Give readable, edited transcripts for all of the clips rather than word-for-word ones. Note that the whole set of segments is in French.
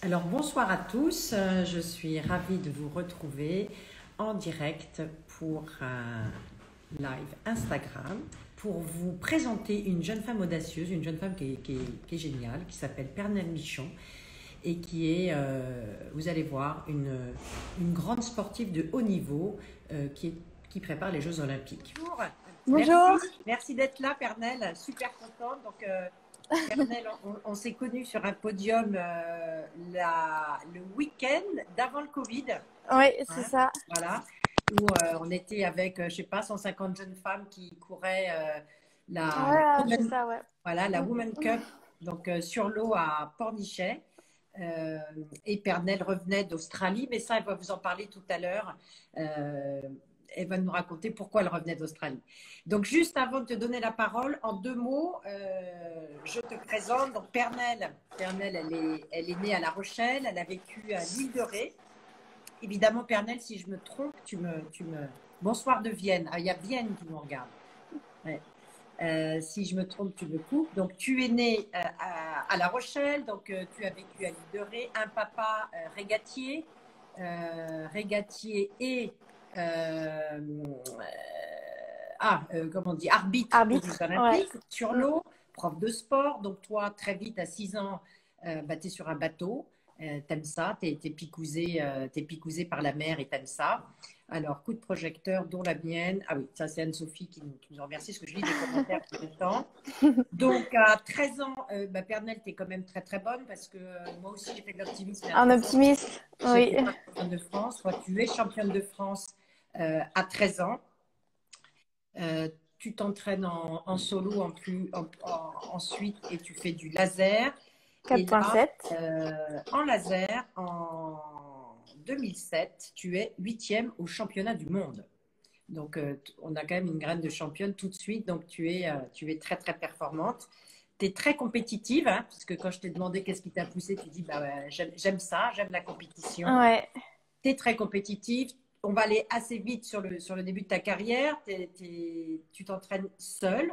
Alors bonsoir à tous, je suis ravie de vous retrouver en direct pour un live Instagram pour vous présenter une jeune femme audacieuse, une jeune femme qui est géniale, qui s'appelle Pernelle Michon et qui est, vous allez voir, une grande sportive de haut niveau qui prépare les Jeux Olympiques. Bonjour. Bonjour. Merci d'être là Pernelle, super contente. Donc, Pernelle, on s'est connus sur un podium le week-end d'avant le Covid. Oui, c'est Hein, ça. voilà, où on était avec, je sais pas, 150 jeunes femmes qui couraient Ouais, c'est ça, ouais. voilà, la Women Cup, donc sur l'eau à Pornichet. Et Pernelle revenait d'Australie, mais ça, elle va vous en parler tout à l'heure. Elle va nous raconter pourquoi elle revenait d'Australie. Donc, juste avant de te donner la parole, en deux mots, je te présente. Donc, Pernelle, elle est née à La Rochelle, elle a vécu à l'île de Ré. Évidemment, Pernelle, si je me trompe, Bonsoir de Vienne. Ah, il y a Vienne qui nous regarde. Ouais. Si je me trompe, tu me coupes. Donc, tu es née à La Rochelle, donc tu as vécu à l'île de Ré, un papa régatier et comment on dit, arbitre aux Jeux Arbitre, ouais. Olympiques sur l'eau, prof de sport. Donc, toi, très vite, à 6 ans, tu es sur un bateau. T'aimes ça, t'es picousé par la mer et t'aimes ça. Alors, coup de projecteur, dont la mienne. Ah oui, ça c'est Anne-Sophie qui nous en remercie, parce que je lis des commentaires tout le temps. Donc, à 13 ans, Pernelle, tu es quand même très très bonne, parce que moi aussi j'ai fait de l'optimisme. Un optimiste, oui. J'étais pas championne de France. Toi, tu es championne de France à 13 ans. Tu t'entraînes en solo ensuite et tu fais du laser. Et là, 4.7. en laser, en 2007, tu es 8e au championnat du monde. Donc, on a quand même une graine de championne tout de suite. Donc, tu es très, très performante. Tu es très compétitive, hein, parce que quand je t'ai demandé qu'est-ce qui t'a poussé, tu dis bah, j'aime ça, j'aime la compétition. Ouais. Tu es très compétitive. On va aller assez vite sur le début de ta carrière. Tu t'entraînes seule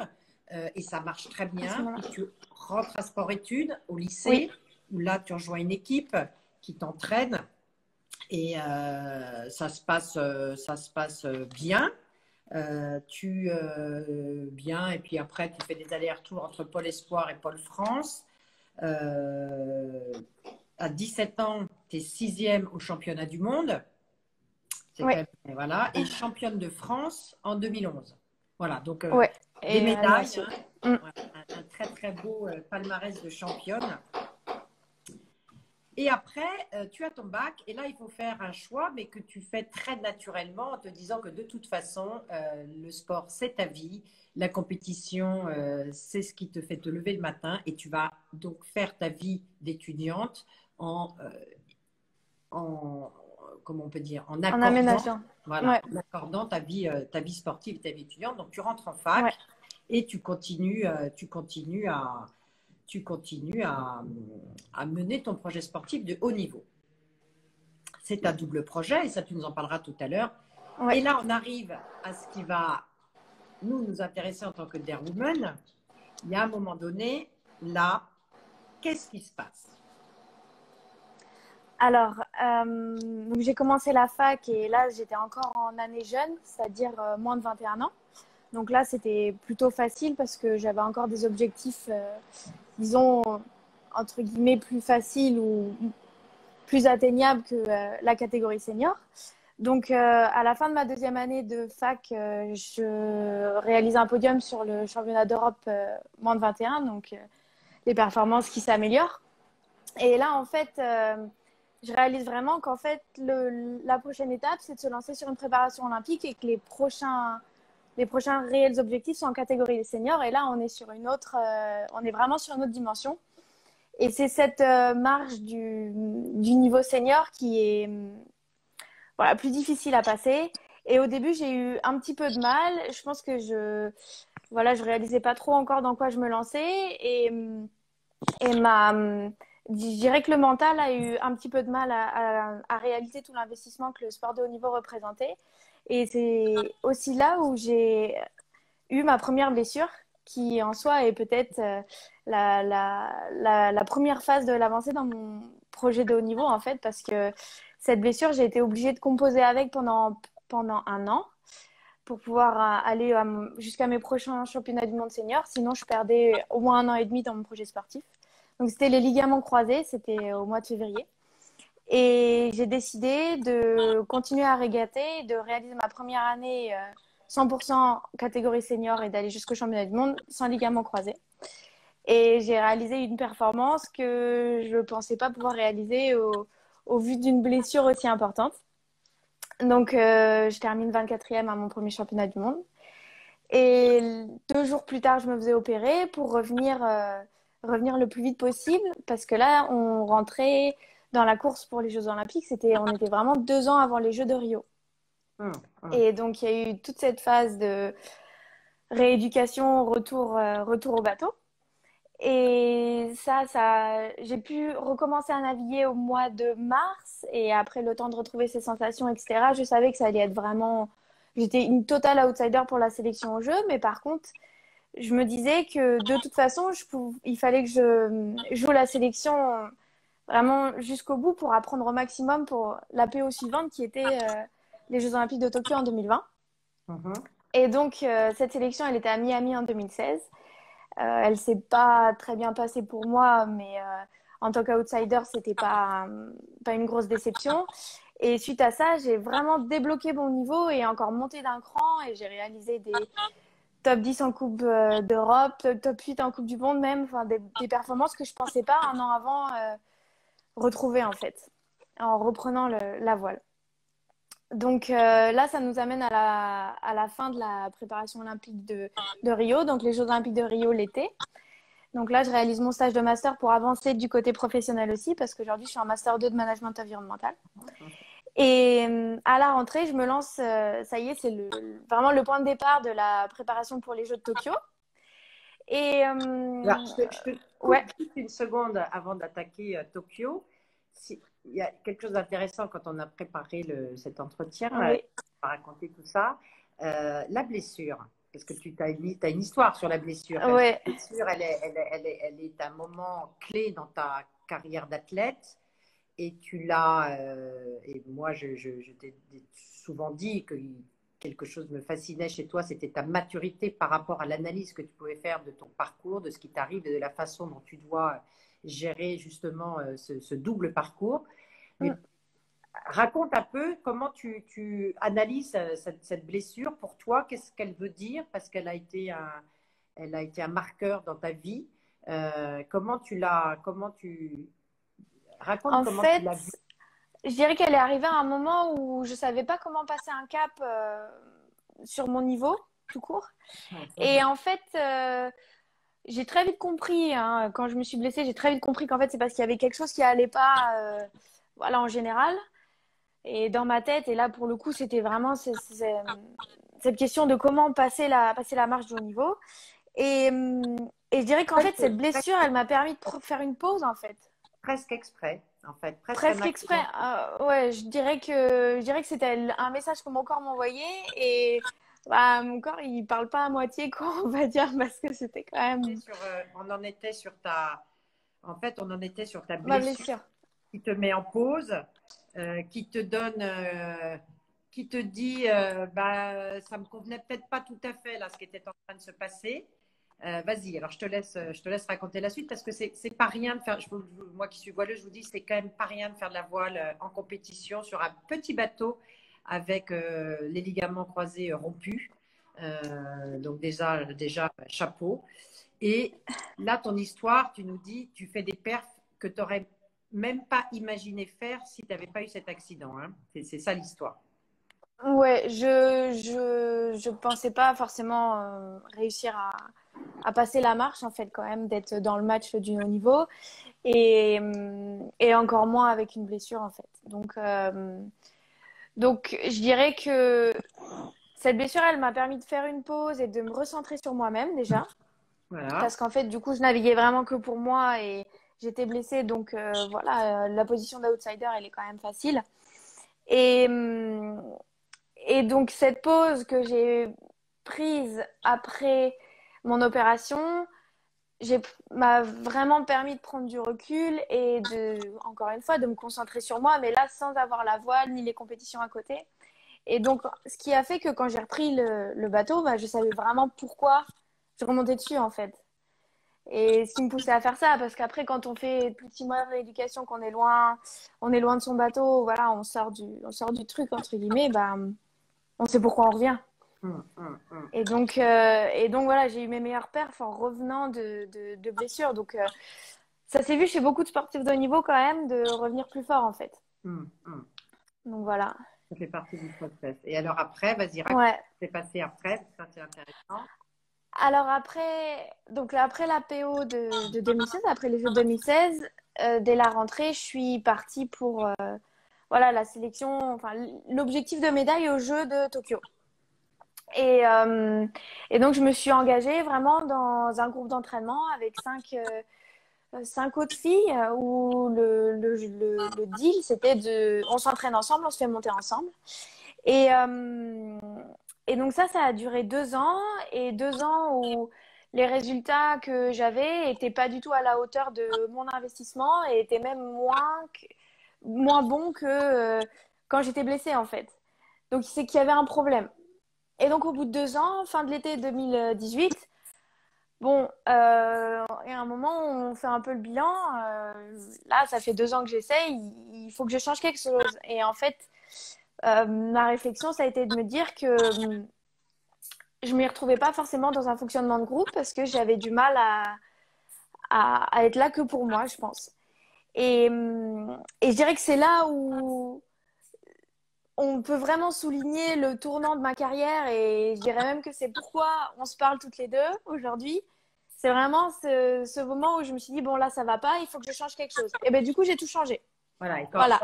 et ça marche très bien. Puis tu rentres à sport-études au lycée, où là, tu rejoins une équipe qui t'entraîne. Et ça se passe bien. Bien, et puis après, tu fais des allers-retours entre Pôle Espoir et Pôle France. À 17 ans, tu es 6e au championnat du monde. Voilà, et championne de France en 2011. Voilà, donc des médailles, hein, un très très beau palmarès de championne. Et après, tu as ton bac et là, il faut faire un choix, mais que tu fais très naturellement en te disant que de toute façon, le sport, c'est ta vie. La compétition, c'est ce qui te fait te lever le matin et tu vas donc faire ta vie d'étudiante comment on peut dire, en aménageant. Voilà, en accordant ta vie sportive et ta vie étudiante. Donc, tu rentres en fac et tu continues à mener ton projet sportif de haut niveau. C'est un double projet et ça, tu nous en parleras tout à l'heure. Et là, on arrive à ce qui va nous intéresser en tant que Dare-Woman. Il y a un moment donné, là, qu'est-ce qui se passe? Alors, j'ai commencé la fac et là, j'étais encore en année jeune, c'est-à-dire moins de 21 ans. Donc là, c'était plutôt facile parce que j'avais encore des objectifs, disons, entre guillemets, plus faciles ou plus atteignables que la catégorie senior. Donc, à la fin de ma deuxième année de fac, je réalise un podium sur le championnat d'Europe moins de 21, donc les performances qui s'améliorent. Et là, en fait, je réalise vraiment qu'en fait, la prochaine étape, c'est de se lancer sur une préparation olympique et que les prochains réels objectifs sont en catégorie des seniors. Et là, on est sur on est vraiment sur une autre dimension. Et c'est cette marge du niveau senior qui est plus difficile à passer. Et au début, j'ai eu un petit peu de mal. Je pense que je réalisais pas trop encore dans quoi je me lançais. Et je dirais que le mental a eu un petit peu de mal à réaliser tout l'investissement que le sport de haut niveau représentait. Et c'est aussi là où j'ai eu ma première blessure, qui en soi est peut-être la première phase de l'avancée projet de haut niveau en fait parce que cette blessure, j'ai été obligée de composer avec pendant un an pour pouvoir aller jusqu'à mes prochains championnats du monde senior. Sinon, je perdais au moins un an et demi dans mon projet sportif. Donc, c'était les ligaments croisés. C'était au mois de février. Et j'ai décidé de continuer à régater, de réaliser ma première année 100% catégorie senior et d'aller jusqu'au championnat du monde sans ligaments croisés. Et j'ai réalisé une performance que je ne pensais pas pouvoir réaliser au vu d'une blessure aussi importante. Donc, je termine 24e à mon premier championnat du monde. Et 2 jours plus tard, je me faisais opérer pour revenir le plus vite possible parce que là, on rentrait dans la course pour les Jeux Olympiques. On était vraiment 2 ans avant les Jeux de Rio. Et donc, il y a eu toute cette phase de rééducation, retour au bateau. Et j'ai pu recommencer à naviguer au mois de mars et après le temps de retrouver ses sensations, etc. Je savais que ça allait être vraiment... J'étais une totale outsider pour la sélection au jeu, mais par contre, je me disais que de toute façon, il fallait que je joue la sélection vraiment jusqu'au bout pour apprendre au maximum pour la PO suivante qui était les Jeux Olympiques de Tokyo en 2020. Et donc, cette sélection, elle était à Miami en 2016. Elle s'est pas très bien passée pour moi, mais en tant qu'outsider, c'était pas une grosse déception. Et suite à ça, j'ai vraiment débloqué mon niveau et encore monté d'un cran et j'ai réalisé des top 10 en Coupe d'Europe, top 8 en Coupe du Monde même, enfin des performances que je pensais pas un an avant retrouver en fait, en reprenant la voile. Donc là, ça nous amène à la fin de la préparation olympique de Rio, donc les Jeux Olympiques de Rio l'été. Donc là, je réalise mon stage de master pour avancer du côté professionnel aussi, parce qu'aujourd'hui, je suis en master 2 de management environnemental. Et à la rentrée, je me lance, ça y est, c'est vraiment le point de départ de la préparation pour les Jeux de Tokyo. Et alors, je te coupe juste une seconde avant d'attaquer Tokyo. Il y a quelque chose d'intéressant quand on a préparé cet entretien, on va raconter tout ça. La blessure, parce que tu as une histoire sur la blessure. Ouais. La blessure, elle est un moment clé dans ta carrière d'athlète. Et tu l'as, et moi je t'ai souvent dit que quelque chose me fascinait chez toi, c'était ta maturité par rapport à l'analyse que tu pouvais faire de ton parcours, de ce qui t'arrive et de la façon dont tu dois gérer justement ce double parcours. Mais raconte un peu comment tu analyses cette blessure pour toi, qu'est-ce qu'elle veut dire, parce qu'elle a été un marqueur dans ta vie. Comment tu raconte en comment fait, tu l'as vu. je dirais qu'elle est arrivée à un moment où je savais pas comment passer un cap sur mon niveau tout court. Et en fait, j'ai très vite compris, hein, quand je me suis blessée, j'ai très vite compris qu'en fait, c'est parce qu'il y avait quelque chose qui allait pas, voilà, en général. Et dans ma tête, et là, pour le coup, c'était vraiment cette question de comment passer la marche du haut niveau. Et je dirais qu'en fait, cette blessure, elle m'a permis de faire une pause, en fait. Presque exprès, en fait. Presque exprès. Ouais, je dirais que c'était un message que mon corps m'envoyait et bah, mon corps, il parle pas à moitié, quoi, on va dire, parce que c'était quand même on en était sur ta ma blessure blessure. qui te met en pause, qui te donne, qui te dit, ça me convenait peut-être pas tout à fait là, ce qui était en train de se passer. Vas-y, alors je te laisse raconter la suite parce que c'est pas rien de faire. Moi qui suis voileuse, je vous dis, c'est quand même pas rien de faire de la voile en compétition sur un petit bateau avec les ligaments croisés rompus. Donc déjà chapeau. Et là, ton histoire, tu nous dis, tu fais des perfs que tu n'aurais même pas imaginé faire si tu n'avais pas eu cet accident. Hein. C'est ça l'histoire. Ouais, je pensais pas forcément réussir à passer la marche, en fait, quand même, d'être dans le match du haut niveau et encore moins avec une blessure, en fait. Donc, je dirais que cette blessure, elle m'a permis de faire une pause et de me recentrer sur moi-même déjà. Voilà. Parce qu'en fait, du coup, je naviguais vraiment que pour moi et j'étais blessée. Donc, voilà, la position d'outsider, elle est quand même facile. Et donc, cette pause que j'ai prise après mon opération, m'a vraiment permis de prendre du recul et encore une fois, de me concentrer sur moi, mais là, sans avoir la voile ni les compétitions à côté. Et donc, ce qui a fait que quand j'ai repris le bateau, bah, je savais vraiment pourquoi je remontais dessus, en fait. Et ce qui me poussait à faire ça, parce qu'après, quand on fait plus de 6 mois de rééducation, qu'on est on est loin de son bateau, voilà, on sort du truc, entre guillemets, bah, on sait pourquoi on revient. Hum, hum, hum, Et donc voilà, j'ai eu mes meilleurs perfs en revenant de blessures. Donc, ça s'est vu chez beaucoup de sportifs de haut niveau quand même, de revenir plus fort, en fait. hum. Donc voilà. Ça fait partie du process. Et alors après, vas-y, raconte Ouais. ce qui s'est passé après, ça c'est intéressant. Alors après la PO de 2016, après les Jeux de 2016, dès la rentrée, je suis partie pour voilà, la sélection, enfin l'objectif de médaille aux Jeux de Tokyo. Et, euh, et donc je me suis engagée vraiment dans un groupe d'entraînement avec cinq autres filles où le deal c'était on s'entraîne ensemble, on se fait monter ensemble. Et, euh, et donc ça a duré 2 ans et 2 ans où les résultats que j'avais étaient pas du tout à la hauteur de mon investissement et étaient même moins bons que quand j'étais blessée en fait. Donc c'est qu'il y avait un problème. Et donc au bout de 2 ans, fin de l'été 2018, bon, et à un moment on fait un peu le bilan. Là, ça fait 2 ans que j'essaye, il faut que je change quelque chose. Et en fait, ma réflexion, ça a été de me dire que je m'y retrouvais pas forcément dans un fonctionnement de groupe parce que j'avais du mal à être là que pour moi, je pense. Et je dirais que c'est là où on peut vraiment souligner le tournant de ma carrière et je dirais même que c'est pourquoi on se parle toutes les deux aujourd'hui. C'est vraiment ce moment où je me suis dit, bon là, ça va pas, il faut que je change quelque chose. Et ben du coup, j'ai tout changé. Voilà, et Voilà.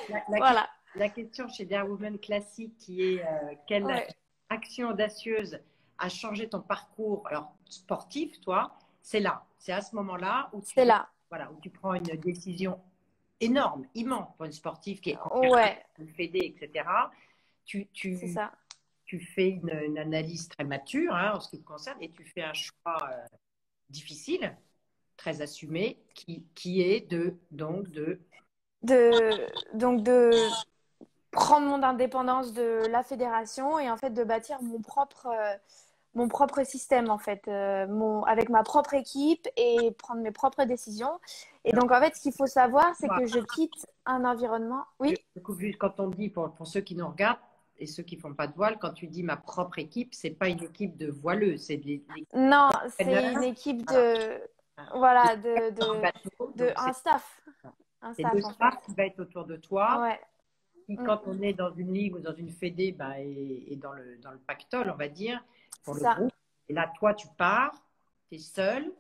la, Voilà. la question chez Dear Woman classique qui est quelle Ouais. action audacieuse a changé ton parcours alors, sportif, toi, c'est là. C'est à ce moment-là où C'est là. voilà, où tu prends une décision énorme, immense pour une sportive qui est encadrée, Ouais, une fédé, etc. Tu, c'est tu, ça. tu fais une analyse très mature hein, en ce qui te concerne et tu fais un choix difficile, très assumé, qui est Donc de prendre mon indépendance de la fédération et en fait de bâtir mon propre système en fait, avec ma propre équipe et prendre mes propres décisions. Et alors, donc en fait, ce qu'il faut savoir, c'est toi, que je quitte un environnement. Oui, du coup, quand on dit, pour ceux qui nous regardent et ceux qui font pas de voile, quand tu dis ma propre équipe, c'est pas une équipe de voileux, c'est l'équipe non, c'est une d'entraîneurs, équipe voilà, de voilà, sur le bateau, de donc un c'est le staff en fait. staff qui va être autour de toi. Ouais, Qui, mm, quand on est dans une ligue ou dans une fédé, bah, et dans le pactole, on va dire, pour c'est le ça, groupe. Et là, toi, tu pars, tu es seul,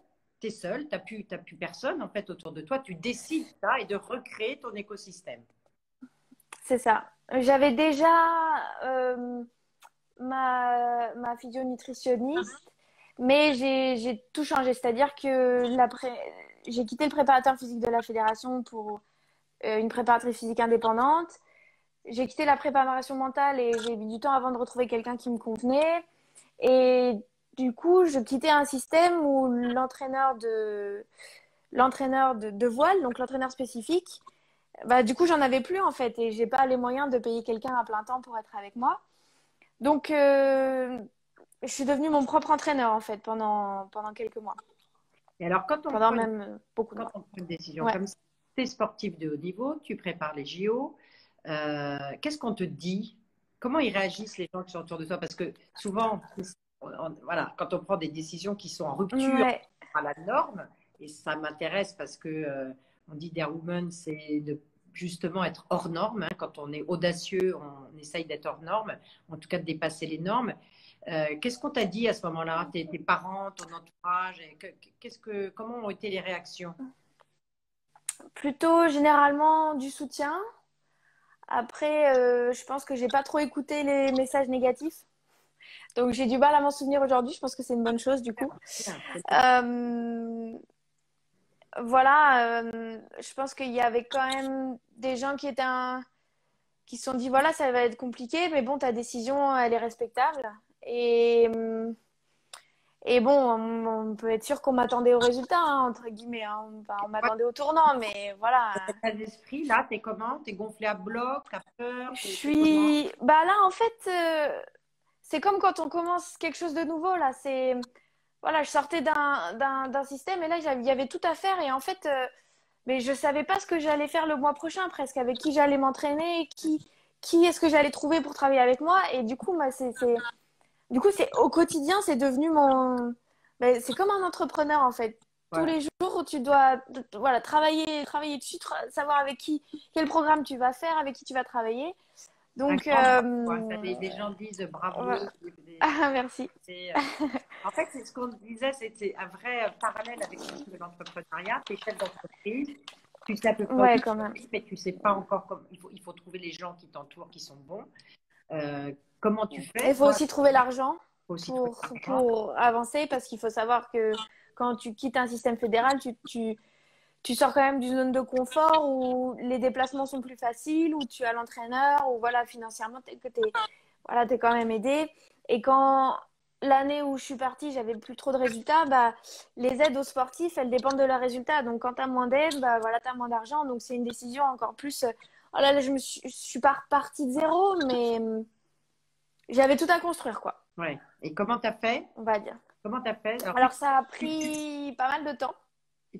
t'as plus personne en fait autour de toi. Tu décides ça et de recréer ton écosystème. c'est ça. J'avais déjà ma physio-nutritionniste, mais j'ai tout changé. C'est-à-dire que j'ai quitté le préparateur physique de la fédération pour une préparatrice physique indépendante. J'ai quitté la préparation mentale et j'ai mis du temps avant de retrouver quelqu'un qui me convenait. Et du coup, je quittais un système où l'entraîneur de voile, donc l'entraîneur spécifique, bah, du coup, j'en avais plus en fait et j'ai pas les moyens de payer quelqu'un à plein temps pour être avec moi. Donc, je suis devenue mon propre entraîneur en fait pendant quelques mois, Et alors, pendant même beaucoup de quand mois. on prend une décision Ouais. comme ça, tu es sportif de haut niveau, tu prépares les JO, qu'est-ce qu'on te dit? Comment ils réagissent les gens qui sont autour de toi? Parce que souvent, voilà, quand on prend des décisions qui sont en rupture Ouais, à la norme, et ça m'intéresse parce que on dit Dare Woman, c'est de justement être hors norme. Hein, quand on est audacieux, on essaye d'être hors norme, en tout cas de dépasser les normes. Qu'est-ce qu'on t'a dit à ce moment-là, tes parents, ton entourage, et comment ont été les réactions? plutôt généralement du soutien. Après, je pense que j'ai pas trop écouté les messages négatifs. Donc, j'ai du mal à m'en souvenir aujourd'hui. Je pense que c'est une bonne chose, du coup. C'est bien. Euh, voilà, je pense qu'il y avait quand même des gens qui se sont dit, voilà, ça va être compliqué, mais bon, ta décision, elle est respectable. Et, Et bon, on peut être sûr qu'on m'attendait au résultat, hein, entre guillemets, hein. Enfin, on m'attendait au tournant, mais voilà. Cet état d'esprit, là, t'es comment? T'es gonflé à bloc, t'as peur, Je t'es comment? suis. Bah là, en fait, c'est comme quand on commence quelque chose de nouveau, là. C'est. Voilà, je sortais d'un système et là, il y avait tout à faire. Et en fait, mais je savais pas ce que j'allais faire le mois prochain, presque, avec qui j'allais m'entraîner, qui est-ce que j'allais trouver pour travailler avec moi. Et du coup, moi, du coup, c'est au quotidien, c'est devenu mon. Ben, c'est comme un entrepreneur en fait. Tous Ouais. les jours, où tu dois voilà, travailler dessus, savoir avec qui, quel programme tu vas faire, avec qui tu vas travailler. Un Donc, grand bravo, hein. Les gens disent bravo. voilà. Ah, merci. C'est, en fait, c'est ce qu'on disait, c'était un vrai parallèle avec le monde de l'entrepreneuriat. Tu es chef d'entreprise, tu sais à peu près où Ouais, tu quand vas même. aller, mais tu ne sais pas encore comment. Il faut trouver les gens qui t'entourent, qui sont bons. Comment tu Et il fais? faut Toi, aussi trouver l'argent il faut aussi trouver l'argent. pour avancer parce qu'il faut savoir que quand tu quittes un système fédéral, tu sors quand même d'une zone de confort où les déplacements sont plus faciles, où tu as l'entraîneur, où voilà, financièrement, voilà, t'es quand même aidé. Et quand l'année où je suis partie, j'avais plus trop de résultats, bah, les aides aux sportifs, elles dépendent de leurs résultats. Donc quand tu as moins d'aide, bah, voilà, tu as moins d'argent. Donc c'est une décision encore plus. Oh là, là, je suis pas repartie de zéro, mais j'avais tout à construire, quoi, Ouais. Et comment tu as fait? on va dire. Comment tu as fait? Alors, Alors ça a tu pris pas mal de temps.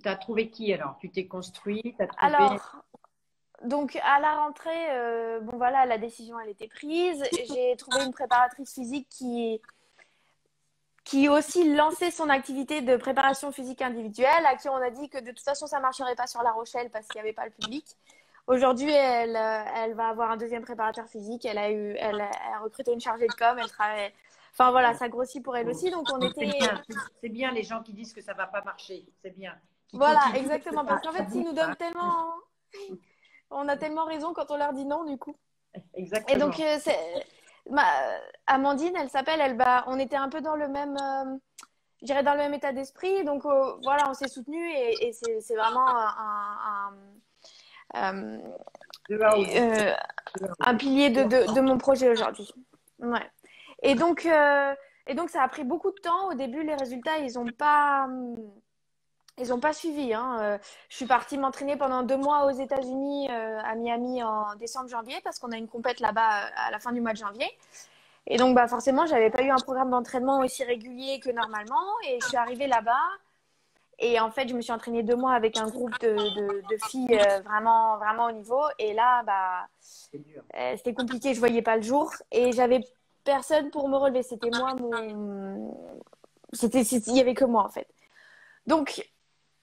as trouvé qui alors? Tu t'es construit, tu as trouvé. Alors, donc à la rentrée, bon voilà, la décision elle était prise. J'ai trouvé une préparatrice physique qui aussi lançait son activité de préparation physique individuelle, à qui on a dit que de toute façon ça marcherait pas sur La Rochelle parce qu'il n'y avait pas le public. Aujourd'hui, elle va avoir un deuxième préparateur physique. Elle a recruté une chargée de com. Elle travaille. Enfin voilà, ça grossit pour elle aussi. Donc on Donc, c'est était. bien, c'est bien les gens qui disent que ça ne va pas marcher. C'est bien. Qui Voilà, continuent parce que exactement. Parce qu'en ça fait, s'ils bouge. nous Hein. donnent tellement, on a tellement raison quand on leur dit non, du coup. Et donc, Exactement. Amandine, elle s'appelle, on était un peu dans le même, je dirais dans le même état d'esprit. Donc, voilà, on s'est soutenus et c'est vraiment euh, De A au Z. euh, De A au un Z. pilier de mon projet aujourd'hui. Ouais. Et donc, euh, et donc, ça a pris beaucoup de temps. Au début, les résultats, ils ont pas suivi, hein. Je suis partie m'entraîner pendant 2 mois aux États-Unis, à Miami, en décembre-janvier, parce qu'on a une compète là-bas à la fin du mois de janvier. Et donc, bah, forcément, j'avais pas eu un programme d'entraînement aussi régulier que normalement. Et je suis arrivée là-bas. Et en fait, je me suis entraînée 2 mois avec un groupe de filles vraiment, vraiment au niveau. Et là, bah, C'est dur. c'était compliqué. Je voyais pas le jour. Et j'avais personne pour me relever. C'était moi, il y avait que moi, en fait. Donc,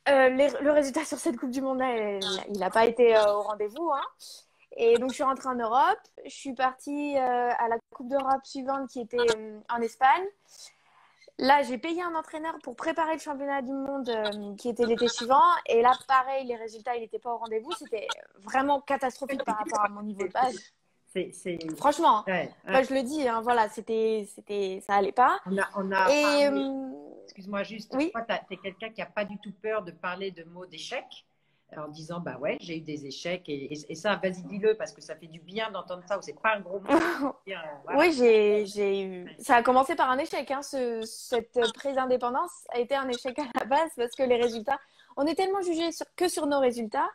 le résultat sur cette Coupe du Monde, là, il n'a pas été au rendez-vous, hein. Et donc, je suis rentrée en Europe. Je suis partie à la Coupe d'Europe suivante qui était en Espagne. Là, j'ai payé un entraîneur pour préparer le championnat du monde qui était l'été suivant. Et là, pareil, les résultats, ils n'étaient pas au rendez-vous. C'était vraiment catastrophique par rapport à mon niveau de base. Franchement, hein. Ouais, ouais. Enfin, je le dis, hein, voilà, ça allait pas. On a Et parlé, excuse-moi juste, oui, toi, tu es quelqu'un qui n'a pas du tout peur de parler de mots d'échec en disant, bah ouais, j'ai eu des échecs et ça, vas-y, dis-le parce que ça fait du bien d'entendre ça ou c'est pas un gros mot. Bien, voilà. oui, j'ai eu. Ça a commencé par un échec, hein. Cette prise d'indépendance a été un échec à la base parce que les résultats, on est tellement jugé que sur nos résultats,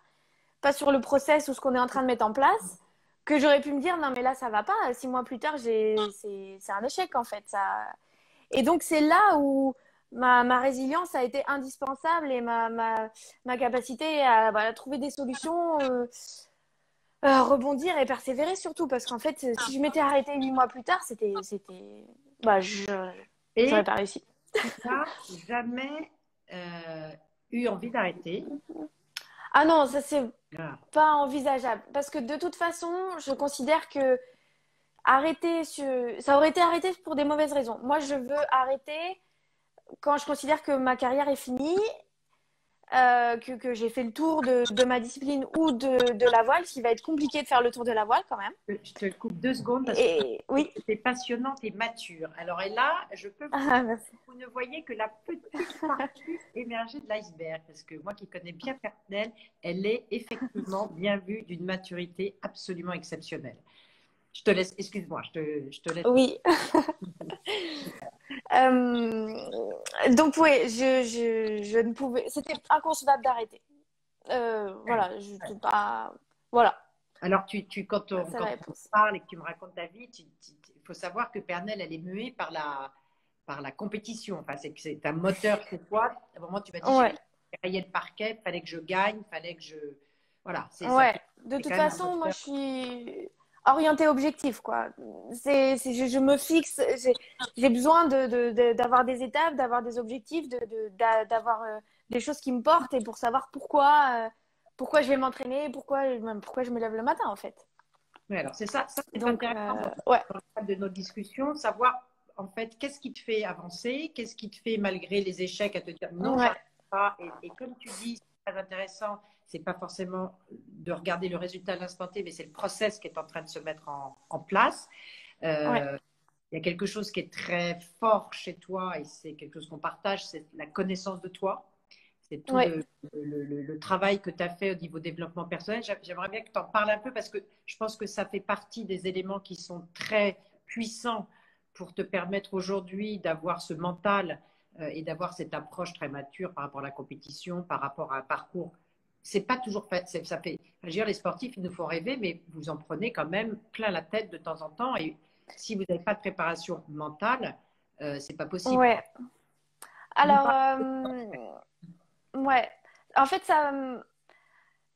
pas sur le process ou ce qu'on est en train de mettre en place, que j'aurais pu me dire non mais là ça va pas. 6 mois plus tard, c'est un échec en fait. Et donc c'est là où ma résilience a été indispensable et ma capacité à voilà, trouver des solutions. Rebondir et persévérer surtout parce qu'en fait si je m'étais arrêtée 8 mois plus tard bah j'aurais Et pas réussi. tu n'as jamais eu envie d'arrêter. Ah non, ça c'est Voilà. pas envisageable parce que de toute façon je considère que ça aurait été arrêté pour des mauvaises raisons. Moi je veux arrêter quand je considère que ma carrière est finie, que j'ai fait le tour de ma discipline ou de la voile, ce qui va être compliqué de faire le tour de la voile quand même. Je te coupe 2 secondes parce que Et oui. c'est passionnante et mature. Alors, et là, je peux vous dire Ah, merci. que vous ne voyez que la petite partie émergée de l'iceberg. Parce que moi qui connais bien Pernelle, elle est effectivement bien vue d'une maturité absolument exceptionnelle. Je te laisse, excuse-moi, je te laisse. Oui. Donc oui, je ne pouvais. C'était inconcevable d'arrêter. Ouais. Voilà, je ne peux pas. Voilà, Alors, c'est la quand on réponse. parle et que tu me racontes ta vie, il faut savoir que Pernelle, elle est muée par la compétition. Enfin, c'est un moteur chez toi. À un moment, tu m'as dit, Ouais, j'ai rayé le parquet, il fallait que je gagne, il fallait que je. Voilà, ouais. De c'est toute quand même un façon, moi, moteur. je suis orientée objectif, quoi. Je me fixe. J'ai besoin d'avoir des étapes, d'avoir des objectifs, d'avoir des choses qui me portent et pour savoir pourquoi je vais m'entraîner, pourquoi je me lève le matin, en fait. Oui, alors ça c'est Donc, intéressant ouais, dans le cadre de notre discussion, savoir en fait qu'est-ce qui te fait avancer, qu'est-ce qui te fait malgré les échecs à te dire non, ouais, j'arrive pas. Et comme tu dis, c'est très intéressant, c'est pas forcément de regarder le résultat à l'instant T, mais c'est le process qui est en train de se mettre en place. ouais, Euh, il y a quelque chose qui est très fort chez toi et c'est quelque chose qu'on partage, c'est la connaissance de toi. C'est tout ouais. le travail que tu as fait au niveau développement personnel. J'aimerais bien que tu en parles un peu parce que je pense que ça fait partie des éléments qui sont très puissants pour te permettre aujourd'hui d'avoir ce mental et d'avoir cette approche très mature par rapport à la compétition, par rapport à un parcours. C'est pas toujours fait. Ça fait. Je veux dire, les sportifs, ils nous font rêver, mais vous en prenez quand même plein la tête de temps en temps. Et si vous n'avez pas de préparation mentale, c'est pas possible, Ouais. quoi. Tu nous Alors, parles. ouais. En fait,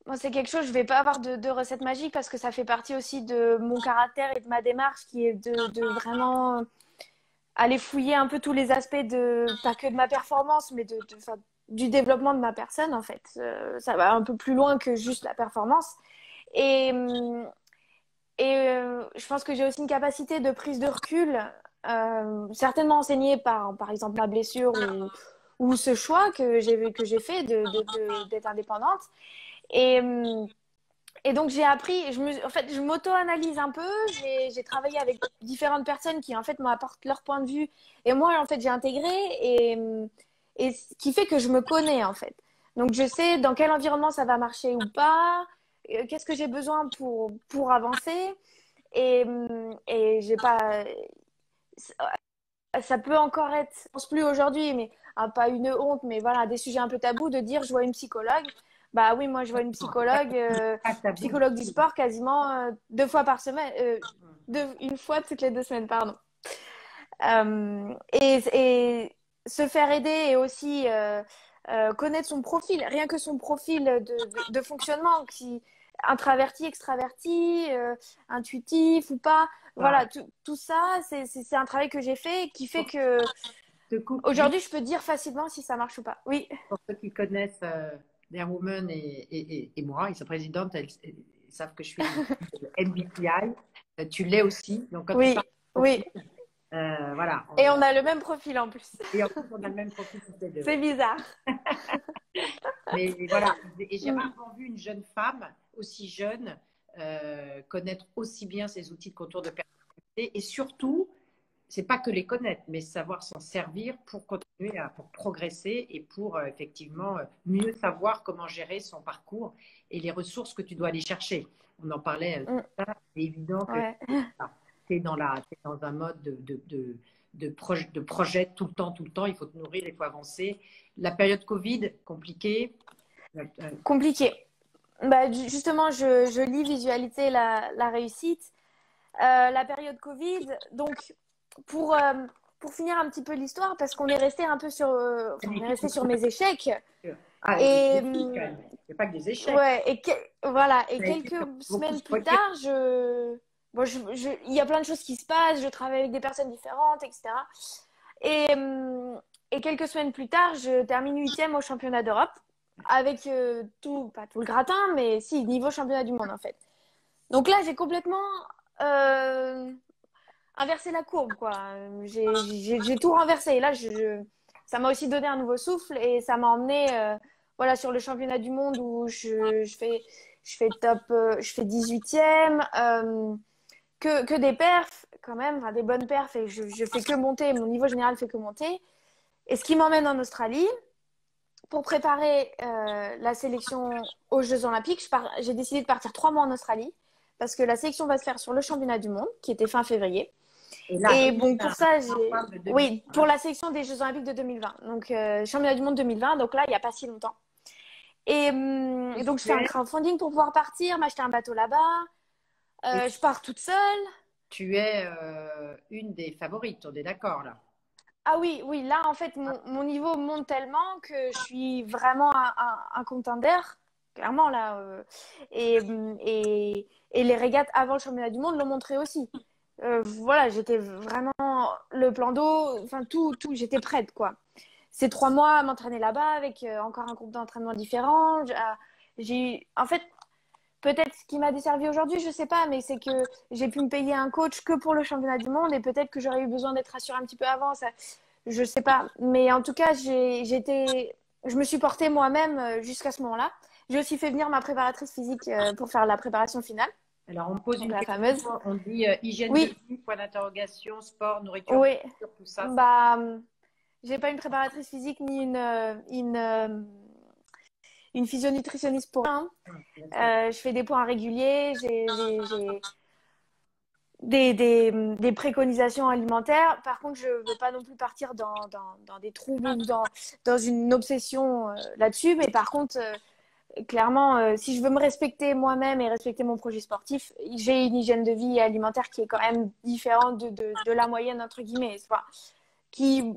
moi, c'est quelque chose, je vais pas avoir de recette magique parce que ça fait partie aussi de mon caractère et de ma démarche qui est de vraiment aller fouiller un peu tous les aspects pas que de ma performance, mais enfin, du développement de ma personne, en fait. Ça va un peu plus loin que juste la performance. Et, je pense que j'ai aussi une capacité de prise de recul, certainement enseignée par exemple, ma blessure ou ce choix que j'ai fait d'être indépendante. Et, et donc, j'ai appris, en fait, je m'auto-analyse un peu. J'ai travaillé avec différentes personnes qui, en fait, m'apportent leur point de vue. Et moi, en fait, j'ai intégré et ce qui fait que je me connais, en fait. Donc, je sais dans quel environnement ça va marcher ou pas, qu'est-ce que j'ai besoin pour avancer. Et j'ai pas, ça peut encore être, je pense plus aujourd'hui, mais pas une honte, mais voilà, des sujets un peu tabous de dire je vois une psychologue. Bah oui, moi je vois une psychologue, Pas tabou du psychologue du tout. sport quasiment 2 fois par semaine, une fois toutes les 2 semaines, pardon. Et se faire aider et aussi connaître son profil, rien que son profil de fonctionnement, qui introverti, extraverti, intuitif ou pas. Ah, Voilà, tout ça, c'est un travail que j'ai fait qui fait que je te coupe juste aujourd'hui, je peux dire facilement si ça marche ou pas. Oui, pour ceux qui connaissent Dare Woman et moi, et sa présidente, elles savent que je suis une MBTI. Tu l'es aussi. Donc, quand tu oui, parles de oui. profil, voilà. Et on a le même profil en plus. Et en plus, on a le même profil toutes les deux. C'est Ouais. bizarre. Mais voilà. Et j'ai Mm. rarement vu une jeune femme aussi jeune connaître aussi bien ces outils de contour de personnalité et surtout c'est pas que les connaître, mais savoir s'en servir pour continuer, pour progresser et pour effectivement mieux savoir comment gérer son parcours et les ressources que tu dois aller chercher. On en parlait Mm. tout à l'heure. C'est évident que Ouais. tu es t'es dans un mode de projet tout le temps. Il faut te nourrir, il faut avancer. La période Covid, compliquée. Compliqué. Bah, justement, je lis visualiser la réussite. La période Covid, donc pour, euh, pour finir un petit peu l'histoire, parce qu'on est resté un peu enfin, on est resté sur mes échecs. Ah, il y a des Et défis quand même. Il n'y a pas que des échecs. ouais, voilà. Et Ça a été quelques beaucoup semaines se plus retirer. tard, bon, il y a plein de choses qui se passent. Je travaille avec des personnes différentes, etc. Et, et quelques semaines plus tard, je termine 8e au championnat d'Europe avec pas tout le gratin, mais si, niveau championnat du monde en fait. Donc là, j'ai complètement euh, inversé la courbe, quoi. J'ai tout renversé. Et là, ça m'a aussi donné un nouveau souffle et ça m'a emmené voilà, sur le championnat du monde où je fais 18e, que des perfs quand même, enfin, des bonnes perfs et je fais que monter, mon niveau général fait que monter. Et ce qui m'emmène en Australie pour préparer la sélection aux Jeux Olympiques. J'ai décidé de partir 3 mois en Australie parce que la sélection va se faire sur le championnat du monde qui était fin février. Et là, Et bon, pour ça, on parle de 2000. oui, pour la sélection des Jeux Olympiques de 2020. Donc, championnat du monde 2020. Donc là, il n'y a pas si longtemps. Et donc, je fais un crowdfunding pour pouvoir partir, m'acheter un bateau là-bas. Je pars toute seule. Tu es une des favorites, on est d'accord là. Ah oui, oui, là, en fait, mon niveau monte tellement que je suis vraiment un contender, clairement, là. Et les régates avant le championnat du monde l'ont montré aussi. Voilà, j'étais vraiment le plan d'eau, enfin, tout, j'étais prête, quoi. Ces 3 mois à m'entraîner là-bas avec encore un groupe d'entraînement différent. En fait, peut-être ce qui m'a desservi aujourd'hui, je sais pas, mais c'est que j'ai pu me payer un coach que pour le championnat du monde et peut-être que j'aurais eu besoin d'être rassurée un petit peu avant. Ça, je sais pas. Mais en tout cas, je me suis portée moi-même jusqu'à ce moment-là. J'ai aussi fait venir ma préparatrice physique pour faire la préparation finale. Alors, on me pose Donc une la question, fameuse. on dit hygiène de Oui, vie, point d'interrogation, sport, nourriture, oui. tout ça. Bah, j'ai pas une préparatrice physique ni une physionutritionniste pour rien. Je fais des points réguliers, j'ai des préconisations alimentaires. Par contre, je ne veux pas non plus partir dans des troubles ou dans une obsession là-dessus. Mais par contre, clairement, si je veux me respecter moi-même et respecter mon projet sportif, j'ai une hygiène de vie alimentaire qui est quand même différente de la moyenne, entre guillemets. Qui,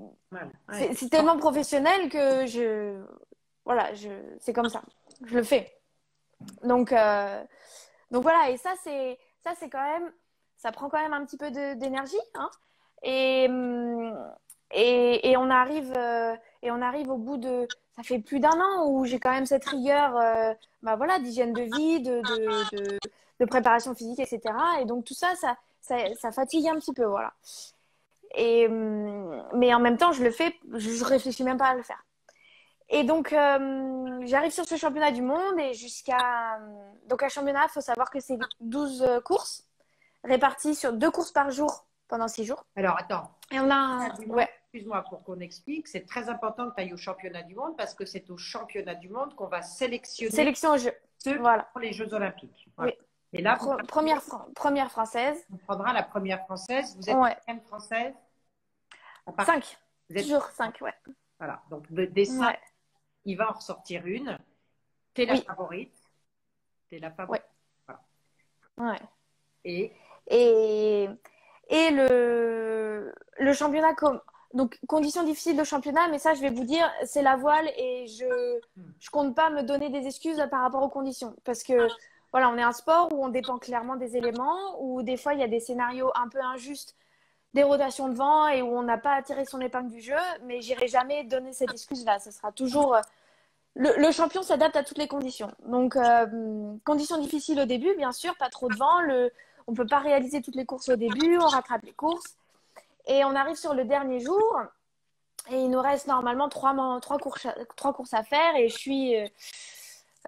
c'est tellement professionnel que voilà, c'est comme ça. Je le fais. Donc voilà, et ça c'est quand même, ça prend quand même un petit peu d'énergie, hein. Et, et on arrive au bout ça fait plus d'1 an où j'ai quand même cette rigueur, bah voilà, d'hygiène de vie, de préparation physique, etc. Et donc tout ça, ça fatigue un petit peu, voilà. Mais en même temps, je le fais, je réfléchis même pas à le faire. Et donc, j'arrive sur ce championnat du monde et donc, un championnat, il faut savoir que c'est 12 courses réparties sur 2 courses par jour pendant 6 jours. Alors, attends. Et on a ouais. Excuse-moi pour qu'on explique. C'est très important que tu ailles au championnat du monde parce que c'est au championnat du monde qu'on va sélectionner sélection au jeu. Ceux voilà. pour les Jeux Olympiques. Voilà. Oui. Et là, première française. On prendra la première française. Vous êtes combien de françaises? 5. Toujours 5, ouais. Voilà. Donc, des 5, il va en ressortir une. Tu es la favorite. Tu es la favorite. Ouais. Voilà. Ouais. Et le championnat, donc conditions difficiles de championnat, mais ça je vais vous dire, c'est la voile et je compte pas me donner des excuses par rapport aux conditions parce que voilà, on est un sport où on dépend clairement des éléments, où des fois il y a des scénarios un peu injustes, des rotations de vent et où on n'a pas tiré son épingle du jeu, mais j'irai jamais donner cette excuse-là. Ce sera toujours le champion s'adapte à toutes les conditions. Donc conditions difficiles au début, bien sûr, pas trop de vent, on ne peut pas réaliser toutes les courses au début, on rattrape les courses. Et on arrive sur le dernier jour et il nous reste normalement 3 courses à faire. Et je suis,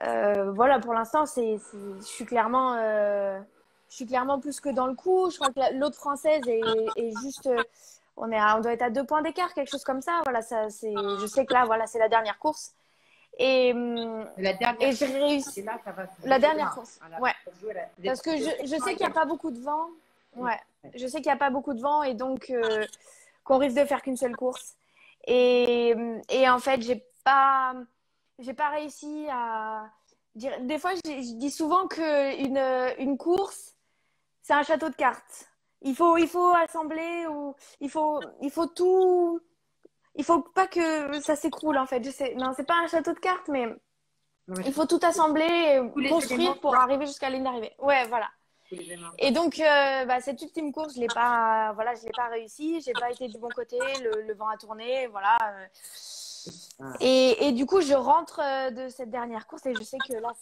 voilà, pour l'instant, je suis clairement plus que dans le coup. Je crois que l'autre française est juste, on doit être à 2 points d'écart, quelque chose comme ça. Voilà, je sais que là, voilà, c'est la dernière course. Et j'ai réussi. La dernière course, ouais. Parce que je sais qu'il n'y a pas beaucoup de vent. Ouais. Je sais qu'il n'y a pas beaucoup de vent et donc qu'on risque de faire qu'une seule course. Et en fait, j'ai pas réussi à dire. Des fois, je dis souvent qu'une course, c'est un château de cartes. Il faut assembler ou il faut tout. Il faut pas que ça s'écroule en fait. Je sais, non, c'est pas un château de cartes, mais il faut tout assembler, construire pour arriver jusqu'à la ligne d'arrivée. Ouais, voilà. Et donc, cette ultime course, je l'ai pas réussi. J'ai pas été du bon côté. Le vent a tourné, voilà. Et du coup, je rentre de cette dernière course et je sais que là,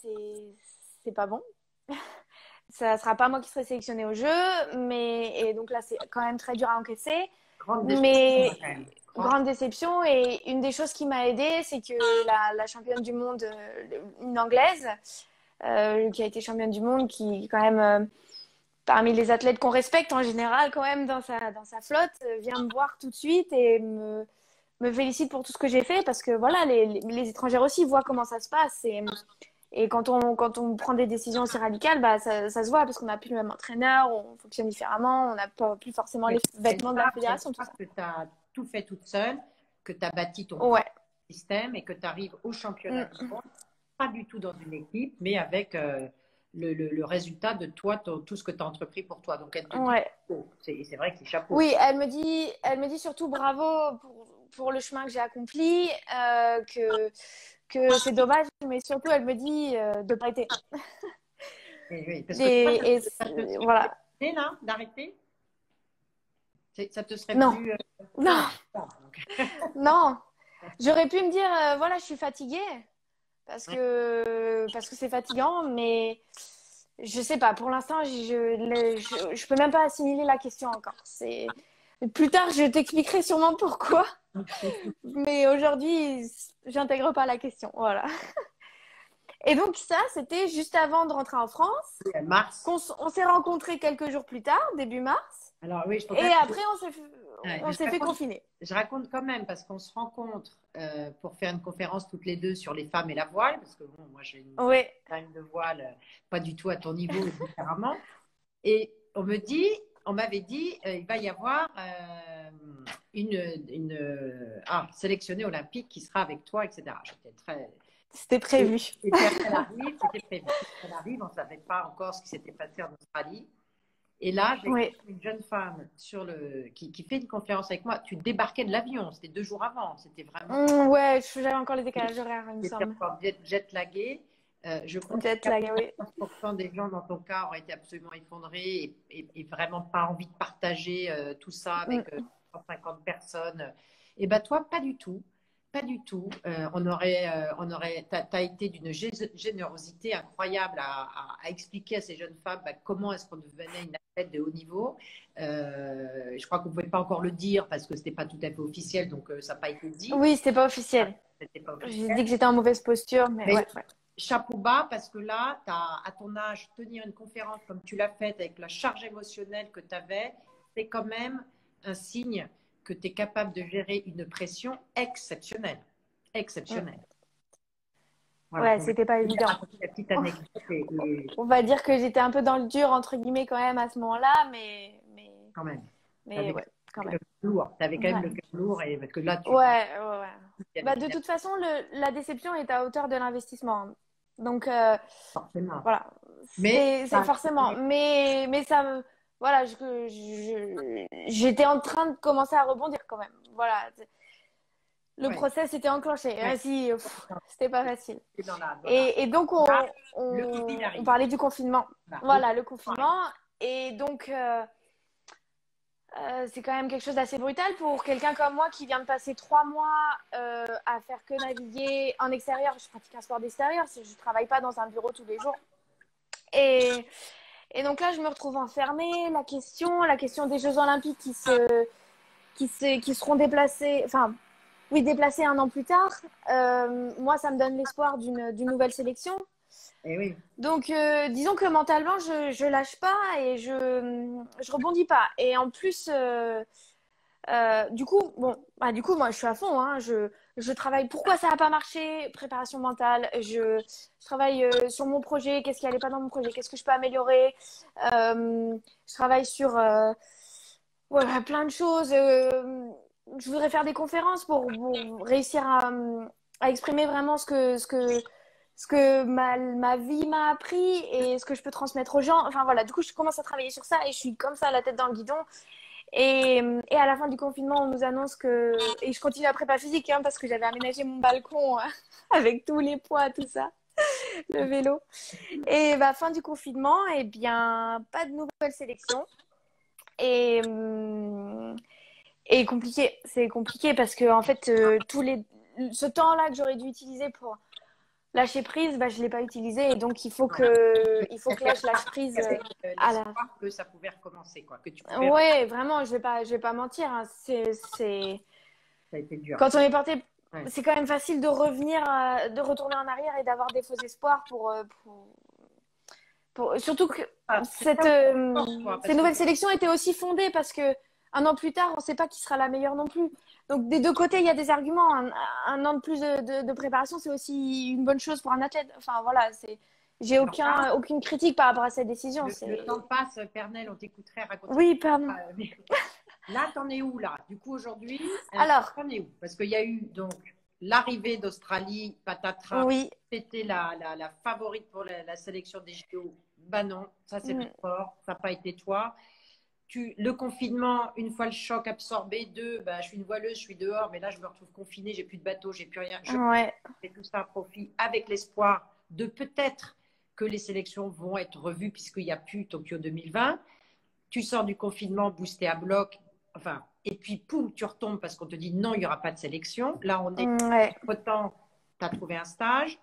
c'est pas bon. Ça sera pas moi qui serai sélectionnée au jeu, et donc là, c'est quand même très dur à encaisser. Grande déception. Et une des choses qui m'a aidée, c'est que la championne du monde, une anglaise, qui a été championne du monde, qui quand même parmi les athlètes qu'on respecte en général quand même dans sa flotte, vient me voir tout de suite et me félicite pour tout ce que j'ai fait parce que voilà, les étrangères aussi voient comment ça se passe et Et quand on prend des décisions aussi radicales, bah, ça se voit parce qu'on n'a plus le même entraîneur, on fonctionne différemment, on n'a plus forcément les vêtements de la fédération, tout ça. Que tu as tout fait toute seule, que tu as bâti ton Ouais. propre système et que tu arrives au championnat Mm. du monde, pas du tout dans une équipe, mais avec le résultat de toi, tout ce que tu as entrepris pour toi. Donc, elle te dit, Ouais. oh, c'est vrai que c'est chapeau. Oui, elle me dit surtout bravo pour le chemin que j'ai accompli, que c'est dommage, mais surtout elle me dit de pas arrêter. Et oui, parce que toi, ça te serait voilà. plus là, d'arrêter? Ça te serait Non, plus. non, Non. non. J'aurais pu me dire voilà, je suis fatiguée parce que c'est fatigant, mais je sais pas. Pour l'instant, je peux même pas assimiler la question encore. Plus tard, je t'expliquerai sûrement pourquoi. Mais aujourd'hui, j'intègre pas la question. Voilà. Et donc ça, c'était juste avant de rentrer en France. Mars. On s'est rencontrés quelques jours plus tard, début mars. Alors oui, je Et après, on s'est fait confiner. Je raconte quand même parce qu'on se rencontre pour faire une conférence toutes les deux sur les femmes et la voile, parce que bon, moi j'ai une time de voile pas du tout à ton niveau, différemment. Et on m'avait dit, il va y avoir une sélectionnée olympique qui sera avec toi, etc. J'étais très. C'était prévu. C'était prévu. Elle arrive, on ne savait pas encore ce qui s'était passé en Australie. Et là, j'ai une jeune femme qui fait une conférence avec moi. Tu débarquais de l'avion, c'était 2 jours avant. C'était vraiment. Ouais, j'avais encore les décalages horaires, il me semble. Encore jet-lagué. Je crois que 90% des gens dans ton cas auraient été absolument effondrés et vraiment pas envie de partager tout ça avec 150 personnes. Et bien, toi, pas du tout. Pas du tout. T'as été d'une générosité incroyable à expliquer à ces jeunes femmes comment est-ce qu'on devenait une athlète de haut niveau. Je crois qu'on ne pouvait pas encore le dire parce que c'était pas tout à fait officiel, donc ça n'a pas été dit. Oui, c'était pas officiel. J'ai dit que j'étais en mauvaise posture, mais ouais. Chapeau bas parce que là, à ton âge, tenir une conférence comme tu l'as faite avec la charge émotionnelle que tu avais, c'est quand même un signe que tu es capable de gérer une pression exceptionnelle. Exceptionnelle. Voilà. Ouais, c'était pas évident. La petite anecdote On va dire que j'étais un peu dans le dur, entre guillemets, quand même, à ce moment-là, mais... Quand même. Mais ouais, quand même. Tu avais quand même le cœur lourd et que là, tu... Ouais. Bah, de toute façon, la déception est à hauteur de l'investissement. Donc, forcément. Voilà. C'est forcément. Mais ça... Voilà, j'étais en train de commencer à rebondir quand même. Voilà. Le process était enclenché. Si, c'était pas facile. Et donc, on parlait du confinement. Voilà, le confinement. Et donc, c'est quand même quelque chose d'assez brutal pour quelqu'un comme moi qui vient de passer 3 mois à faire que naviguer en extérieur. Je pratique un sport d'extérieur. Je ne travaille pas dans un bureau tous les jours. Et donc là, je me retrouve enfermée. La question des Jeux Olympiques qui seront déplacés, déplacés 1 an plus tard. Moi, ça me donne l'espoir d'une nouvelle sélection. Et oui. Donc, disons que mentalement, je lâche pas et je rebondis pas. Et en plus, du coup, moi, je suis à fond. Hein. Je travaille. Pourquoi ça n'a pas marché? Préparation mentale. Je travaille sur mon projet. Qu'est-ce qui n'allait pas dans mon projet? Qu'est-ce que je peux améliorer? Je travaille sur plein de choses. Je voudrais faire des conférences pour réussir à exprimer vraiment ce que ma vie m'a appris et ce que je peux transmettre aux gens. Enfin voilà, du coup, je commence à travailler sur ça et je suis comme ça, la tête dans le guidon. Et à la fin du confinement, on nous annonce que... Et je continue la prépa physique parce que j'avais aménagé mon balcon avec tous les poids, tout ça, le vélo. Et fin du confinement, pas de nouvelle sélection. Et compliqué. C'est compliqué parce que en fait, ce temps-là que j'aurais dû utiliser pour lâcher prise, je ne l'ai pas utilisé et donc il faut que je lâche prise à la fin. Que ça pouvait recommencer, quoi. Ouais, vraiment, je vais pas mentir. Hein. Ça a été dur. Quand on est porté, c'est quand même facile de revenir, de retourner en arrière et d'avoir des faux espoirs surtout que ces nouvelles sélections étaient aussi fondées parce que un an plus tard, on ne sait pas qui sera la meilleure non plus. Donc, des deux côtés, il y a des arguments. Un an de plus de préparation, c'est aussi une bonne chose pour un athlète. Enfin, voilà, j'ai Alors là, aucune critique par rapport à cette décision. le temps passe, Pernelle, on t'écouterait raconter. Oui, pardon. Mais là, t'en es où là? Du coup, aujourd'hui, Alors, t'en es où? Parce qu'il y a eu donc l'arrivée d'Australie, patatras, oui. c'était la favorite pour la sélection des JO. Ben non, ça c'est le sport, ça n'a pas été toi. Le confinement, une fois le choc absorbé, bah, je suis une voileuse, je suis dehors, mais là je me retrouve confinée, j'ai plus de bateau, j'ai plus rien. Je Ouais. fais tout ça à profit avec l'espoir de peut-être que les sélections vont être revues puisqu'il n'y a plus Tokyo 2020. Tu sors du confinement boosté à bloc, enfin, et puis poum, tu retombes parce qu'on te dit non, il n'y aura pas de sélection. Là, on est Ouais. autant, tu as trouvé un stage.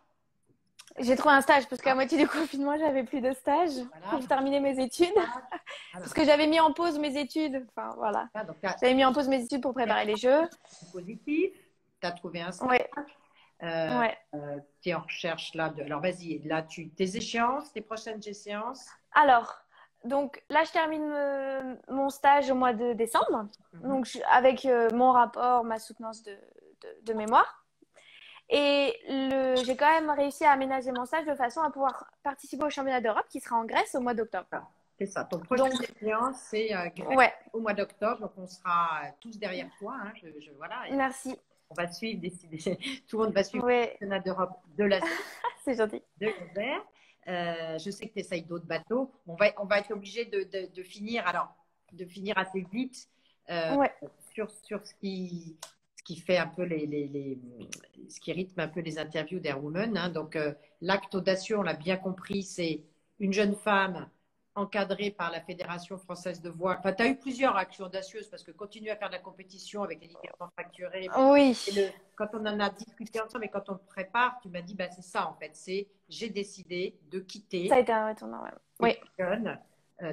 J'ai trouvé un stage parce qu'à moitié du confinement, j'avais plus de stage pour terminer mes études. Parce que j'avais mis en pause mes études. Enfin, voilà. J'avais mis en pause mes études pour préparer les Jeux. Positif, tu as trouvé un stage. Ouais. Tu es en recherche là. Alors, vas-y, là, tes échéances, tes prochaines échéances. Alors, donc là, je termine mon stage au mois de décembre. Donc, avec mon rapport, ma soutenance de mémoire. Et j'ai quand même réussi à aménager mon stage de façon à pouvoir participer au championnat d'Europe qui sera en Grèce au mois d'octobre. C'est ça. Ton prochaine échéance, c'est Grèce au mois d'octobre. Donc, on sera tous derrière toi. Hein. Voilà. Merci. On va suivre, tout le monde va suivre le championnat d'Europe de la C'est gentil. De l'hiver. Je sais que tu essayes d'autres bateaux. On va être obligé de finir, assez vite sur ce qui fait un peu ce qui rythme un peu les interviews d'Airwoman. Hein. Donc, l'acte audacieux, on l'a bien compris, c'est une jeune femme encadrée par la Fédération française de voile. Enfin, tu as eu plusieurs actions audacieuses parce que continuer à faire de la compétition avec les ligaments fracturés. Oui. Quand on en a discuté ensemble et quand on prépare, tu m'as dit, bah, c'est ça en fait, j'ai décidé de quitter. Ça a été un retournant, oui. Tu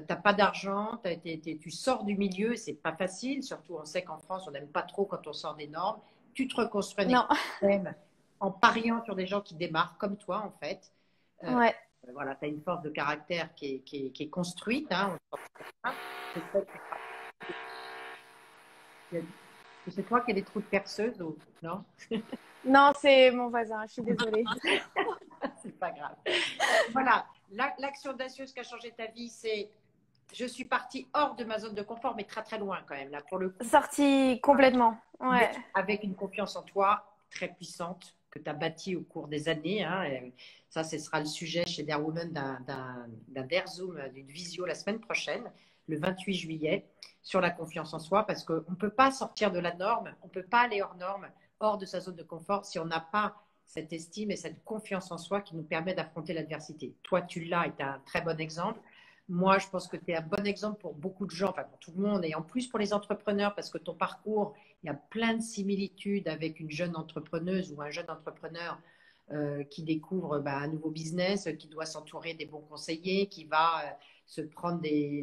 n'as pas d'argent, tu sors du milieu, c'est pas facile, surtout on sait qu'en France, on n'aime pas trop quand on sort des normes. Tu te reconstruis un écosystème en pariant sur des gens qui démarrent comme toi en fait. Voilà, tu as une force de caractère qui est construite. Hein, c'est toi qui as des trous de perceuse ou non? Non, c'est mon voisin, je suis désolée. C'est pas grave. Voilà, l'action audacieuse qui a changé ta vie, c'est je suis partie hors de ma zone de confort, mais très très loin quand même, là, pour le coup. Sortie complètement, ouais. Avec une confiance en toi très puissante que tu as bâtie au cours des années. Hein, ça, ce sera le sujet chez Darewoman d'un Dare Zoom, d'une visio la semaine prochaine, le 28 juillet, sur la confiance en soi, parce qu'on ne peut pas sortir de la norme, on ne peut pas aller hors norme, hors de sa zone de confort, si on n'a pas cette estime et cette confiance en soi qui nous permet d'affronter l'adversité. Toi, tu l'as et tu as un très bon exemple. Moi, je pense que tu es un bon exemple pour beaucoup de gens, enfin pour tout le monde, et en plus pour les entrepreneurs, parce que ton parcours, il y a plein de similitudes avec une jeune entrepreneuse ou un jeune entrepreneur qui découvre un nouveau business, qui doit s'entourer des bons conseillers, qui va se prendre des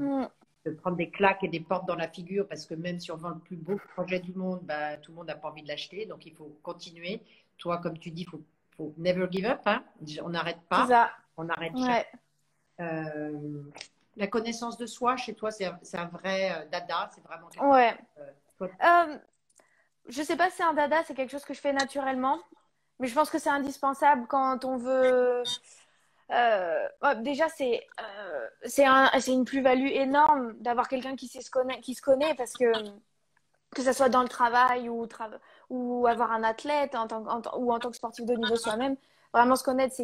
claques et des portes dans la figure, parce que même si on vend le plus beau projet du monde, tout le monde n'a pas envie de l'acheter, donc il faut continuer. Toi, comme tu dis, il faut never give up, hein. On n'arrête pas, c'est ça. on n'arrête jamais. La connaissance de soi, chez toi, c'est un vrai dada, c'est vraiment je sais pas si c'est un dada, c'est quelque chose que je fais naturellement, mais je pense que c'est indispensable quand on veut. Déjà, c'est une plus-value énorme d'avoir quelqu'un qui se connaît parce que ça soit dans le travail ou avoir un athlète ou en tant que sportif de haut niveau soi-même, vraiment se connaître,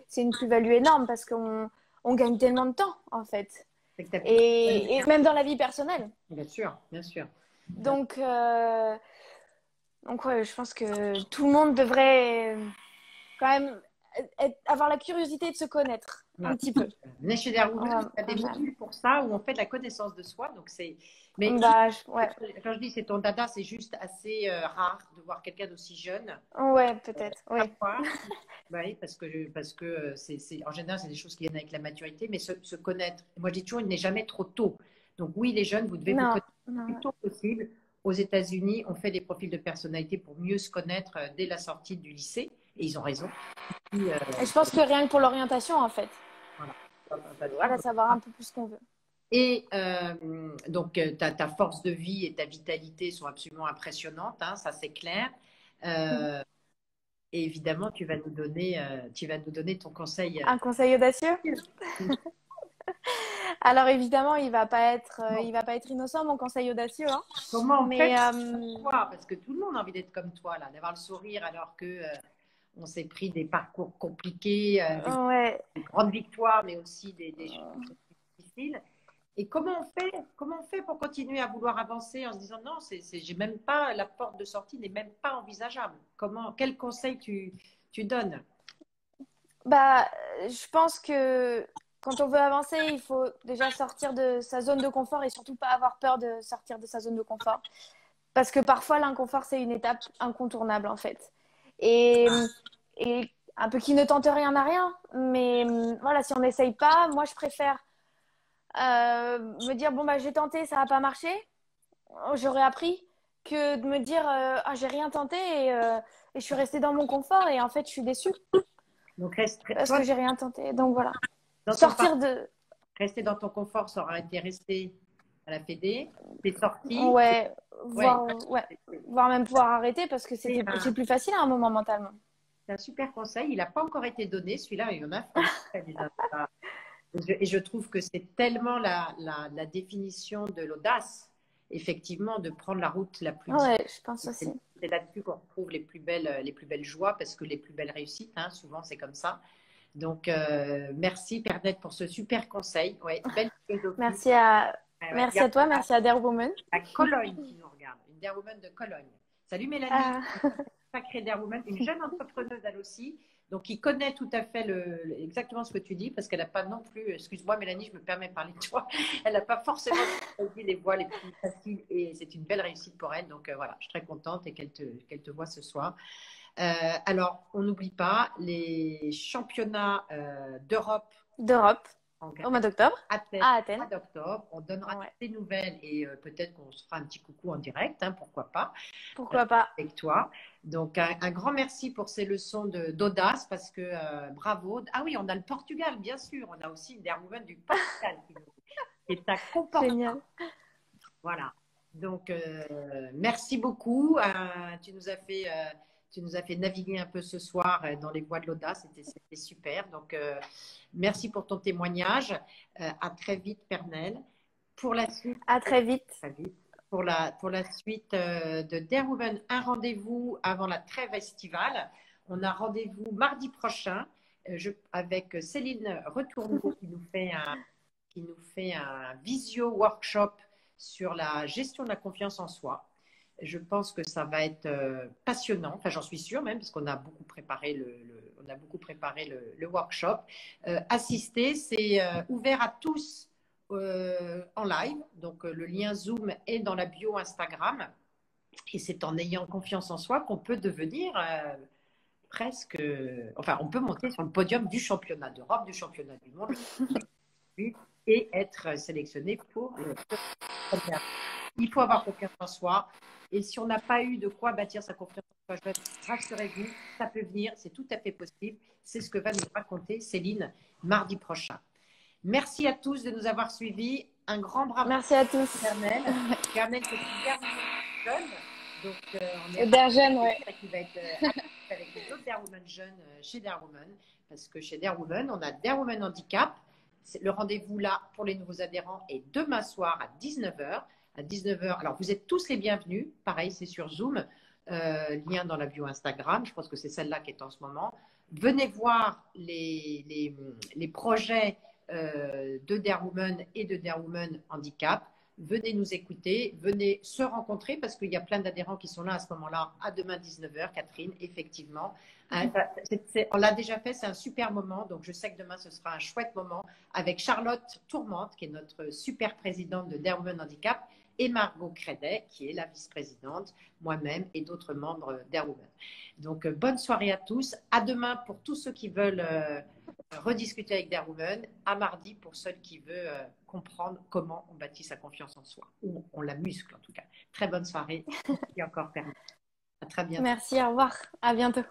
c'est une plus-value énorme parce qu'on gagne tellement de temps, en fait. Et même dans la vie personnelle. Bien sûr, bien sûr. Donc ouais, je pense que tout le monde devrait quand même avoir la curiosité de se connaître un petit peu. Mais chez Darewoman, il y a des modules pour ça où on fait de la connaissance de soi. Donc mais quand je dis c'est ton dada, c'est juste assez rare de voir quelqu'un d'aussi jeune. Ouais, peut-être. Oui, parce que en général, c'est des choses qui viennent avec la maturité, mais se connaître. Moi, je dis toujours, il n'est jamais trop tôt. Donc oui, les jeunes, vous devez vous connaître le plus tôt possible. Aux États-Unis, on fait des profils de personnalité pour mieux se connaître dès la sortie du lycée, et ils ont raison. Et je pense que rien que pour l'orientation, en fait. Voilà, savoir un peu plus ce qu'on veut. Et donc, ta force de vie et ta vitalité sont absolument impressionnantes, hein, ça c'est clair. Euh, et évidemment, tu vas nous donner ton conseil. Un conseil audacieux? Alors évidemment, Bon, il va pas être innocent, mon conseil audacieux, hein. comment on fait Mais pour toi? Parce que tout le monde a envie d'être comme toi, là, d'avoir le sourire alors que on s'est pris des parcours compliqués, ouais. des grandes victoires, mais aussi des choses difficiles. Et comment on fait pour continuer à vouloir avancer en se disant non, j'ai même pas, la porte de sortie n'est même pas envisageable. Quel conseil tu donnes? Bah, je pense que quand on veut avancer, il faut déjà sortir de sa zone de confort et surtout pas avoir peur de sortir de sa zone de confort. Parce que parfois, l'inconfort, c'est une étape incontournable, en fait. Et, et un peu qui ne tente rien n'a rien. Mais voilà, si on n'essaye pas, moi, je préfère me dire, bon, bah, j'ai tenté, ça n'a pas marché, j'aurais appris, que de me dire, ah, j'ai rien tenté et je suis restée dans mon confort et en fait, je suis déçue Donc, parce toi, que j'ai rien tenté. Donc voilà. dans ton Sortir parcours, de. rester dans ton confort, ça aurait été rester à la Fédé, t'es sorti, Ouais, ouais, ouais, voire même pouvoir arrêter parce que c'est c'est plus facile à un moment mentalement. un super conseil. Il n'a pas encore été donné, celui-là, il y en a franchement déjà. Et je trouve que c'est tellement la définition de l'audace, effectivement, de prendre la route la plus difficile. Ouais, je pense aussi. C'est là-dessus qu'on retrouve les plus belles joies, parce que les plus belles réussites, hein, souvent c'est comme ça. Donc, merci Pernette pour ce super conseil. Ouais, belle philosophie. Merci à, Ouais, ouais. Il y merci a à toi, merci à Dare Woman. la Cologne qui nous regarde, une Woman de Cologne. Salut Mélanie, Ah, sacrée Woman, une jeune entrepreneuse elle aussi, donc qui connaît tout à fait exactement ce que tu dis, parce qu'elle n'a pas non plus, excuse-moi Mélanie, je me permets de parler de toi, elle n'a pas forcément choisi les voies les plus faciles et c'est une belle réussite pour elle. Donc voilà, je suis très contente et qu'elle te voit ce soir. Alors, on n'oublie pas les championnats d'Europe d'Europe, en au mois Grèce, d'octobre, Athènes, à au mois Athènes. d'octobre. On donnera Ouais, des nouvelles et peut-être qu'on se fera un petit coucou en direct, hein, pourquoi pas, pourquoi pas. avec toi. Donc, un grand merci pour ces leçons d'audace parce que bravo. Ah oui, on a le Portugal, bien sûr. On a aussi une Woman du Portugal qui est à comporter. Génial. Voilà. Donc, merci beaucoup. Tu nous as fait naviguer un peu ce soir dans les voies de l'audace. C'était super. Donc, merci pour ton témoignage. À très vite, Pernelle. Pour la suite, À très vite. très vite. Pour la suite de Dare Woman, un rendez-vous avant la trêve estivale. On a rendez-vous mardi prochain avec Céline Retourneau qui nous fait un visio workshop sur la gestion de la confiance en soi. Je pense que ça va être passionnant, enfin j'en suis sûre même, parce qu'on a beaucoup préparé on a beaucoup préparé le workshop. Assister, c'est ouvert à tous en live, donc le lien Zoom est dans la bio Instagram, et c'est en ayant confiance en soi qu'on peut devenir presque, enfin on peut monter sur le podium du championnat d'Europe, du championnat du monde, et être sélectionné pour le championnat. Il faut avoir confiance en soi. Et si on n'a pas eu de quoi bâtir sa confiance en soi, rassurez-vous, ça peut venir, c'est tout à fait possible. C'est ce que va nous raconter Céline mardi prochain. Merci à tous de nous avoir suivis. Un grand bravo Merci à tous. Pernelle. Pernelle, c'est une dernière jeune. Donc, on est Dare Jeune, ouais. qui va être avec les autres Dare Women jeunes chez Dare Women. Parce que chez Dare Women, on a Dare Women Handicap. Le rendez-vous là pour les nouveaux adhérents est demain soir à 19h. À 19h. Alors, vous êtes tous les bienvenus. Pareil, c'est sur Zoom. Lien dans la bio Instagram. Je pense que c'est celle-là qui est en ce moment. Venez voir les projets de Dare Women et de Dare Women Handicap. Venez nous écouter, venez se rencontrer parce qu'il y a plein d'adhérents qui sont là à ce moment-là. À demain 19h, Catherine, effectivement. On l'a déjà fait, c'est un super moment. Donc, je sais que demain, ce sera un chouette moment avec Charlotte Tourmente, qui est notre super présidente de Dare Women Handicap, et Margot Crédet, qui est la vice-présidente, moi-même et d'autres membres d'Air Women. Donc, bonne soirée à tous. À demain pour tous ceux qui veulent rediscuter avec Dare Women. À mardi pour ceux qui veulent comprendre comment on bâtit sa confiance en soi, ou on la muscle en tout cas. Très bonne soirée. Et encore permis. À très bientôt. Merci, au revoir. À bientôt.